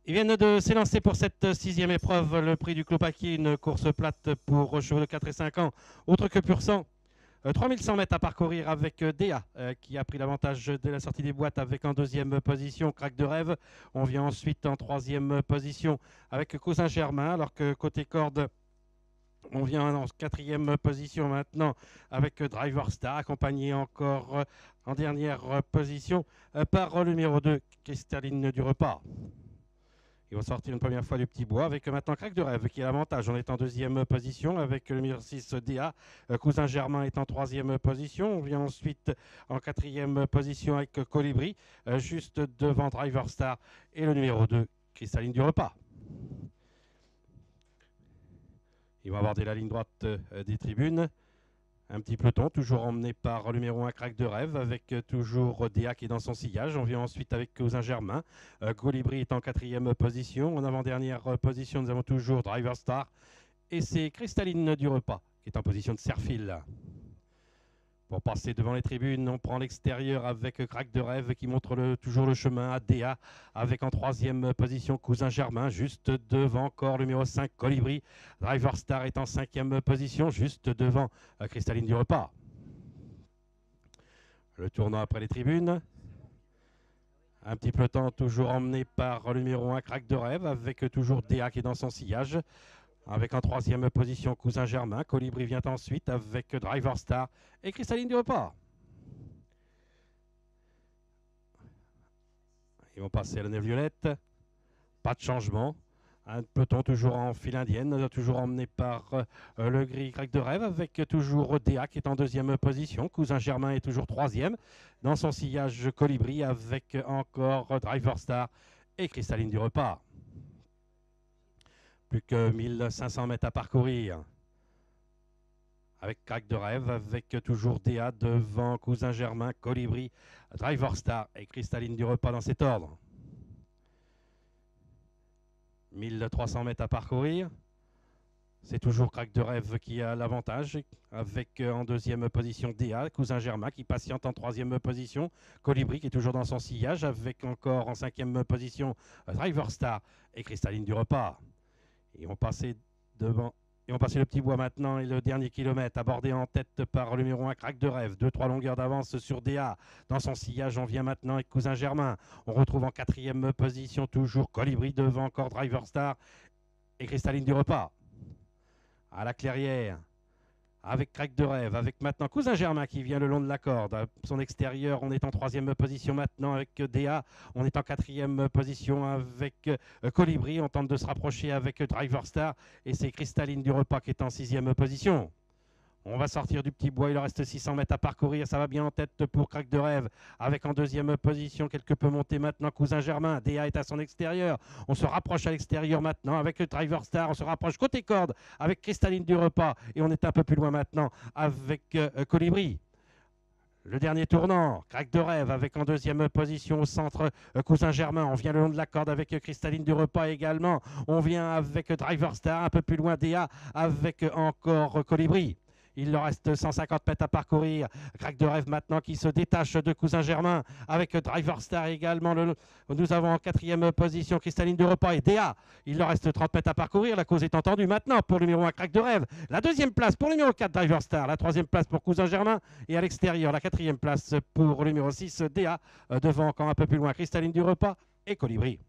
Ils viennent de s'élancer pour cette sixième épreuve, le prix du Clos Paquier, une course plate pour chevaux de 4 et 5 ans, autre que pur sang. 3100 mètres à parcourir avec Déa qui a pris l'avantage dès la sortie des boîtes avec en deuxième position Crack de Rêve. On vient ensuite en troisième position avec Cousin Germain, alors que côté corde, on vient en quatrième position maintenant avec Driver Star, accompagné encore en dernière position par le numéro 2, Cristalline du Repas. Ils vont sortir une première fois du petit bois avec maintenant Crack de Rêve qui a l'avantage. On est en deuxième position avec le numéro 6 DA. Cousin Germain est en troisième position. On vient ensuite en quatrième position avec Colibri, juste devant Driver Star et le numéro 2, Cristalline du Repas. Ils vont aborder la ligne droite des tribunes. Un petit peloton, toujours emmené par le numéro 1 Crack de Rêve, avec toujours Déa qui est dans son sillage. On vient ensuite avec Cousin Germain. Colibri est en quatrième position. En avant-dernière position, nous avons toujours Driver Star. Et c'est Cristalline du Repas qui est en position de serre-fil. Pour passer devant les tribunes, on prend l'extérieur avec Crack de Rêve qui montre toujours le chemin à Déa, avec en troisième position Cousin Germain, juste devant encore le numéro 5 Colibri. Driver Star est en cinquième position, juste devant Cristalline du Repas. Le tournant après les tribunes. Un petit peloton toujours emmené par le numéro 1 Crack de Rêve, avec toujours Déa qui est dans son sillage. Avec en troisième position Cousin Germain. Colibri vient ensuite avec Driver Star et Cristalline du Repas. Ils vont passer à la nef violette. Pas de changement. Un peloton toujours en file indienne, toujours emmené par le gris Crack de Rêve, avec toujours Déa qui est en deuxième position. Cousin Germain est toujours troisième. Dans son sillage Colibri avec encore Driver Star et Cristalline du Repas. Plus que 1500 mètres à parcourir. Avec Crack de Rêve, avec toujours Déa devant Cousin Germain, Colibri, Driver Star et Cristalline du Repas dans cet ordre. 1300 mètres à parcourir. C'est toujours Crack de Rêve qui a l'avantage, avec en deuxième position Déa, Cousin Germain qui patiente en troisième position, Colibri qui est toujours dans son sillage, avec encore en cinquième position Driver Star et Cristalline du Repas. Ils vont passer devant. Ils vont passer le petit bois maintenant et le dernier kilomètre abordé en tête par le numéro 1 Crack de Rêve. 2-3 longueurs d'avance sur Déa. Dans son sillage, on vient maintenant avec Cousin Germain. On retrouve en quatrième position toujours Colibri devant encore Driver Star et Cristalline du Repas. À la clairière, avec Crack de Rêve, avec maintenant Cousin Germain qui vient le long de la corde. À son extérieur, on est en troisième position maintenant avec Déa. On est en quatrième position avec Colibri. On tente de se rapprocher avec Driver Star. Et c'est Cristalline du Repas qui est en sixième position. On va sortir du petit bois, il leur reste 600 mètres à parcourir, ça va bien en tête pour Crack de Rêve, avec en deuxième position, quelque peu monté maintenant, Cousin Germain, Déa est à son extérieur, on se rapproche à l'extérieur maintenant avec le Driver Star, on se rapproche côté corde avec Cristalline du Repas, et on est un peu plus loin maintenant avec Colibri. Le dernier tournant, Crack de Rêve avec en deuxième position au centre Cousin Germain. On vient le long de la corde avec Cristalline du Repas également. On vient avec Driver Star, un peu plus loin Déa avec encore Colibri. Il leur reste 150 mètres à parcourir. Crack de Rêve maintenant qui se détache de Cousin Germain avec Driver Star également. Nous avons en quatrième position Cristalline de Repas et Déa. Il leur reste 30 mètres à parcourir. La cause est entendue maintenant pour le numéro 1 Crack de Rêve. La deuxième place pour le numéro 4 Driver Star. La troisième place pour Cousin Germain. Et à l'extérieur, la quatrième place pour le numéro 6 Déa. Devant encore un peu plus loin Cristalline du Repas et Colibri.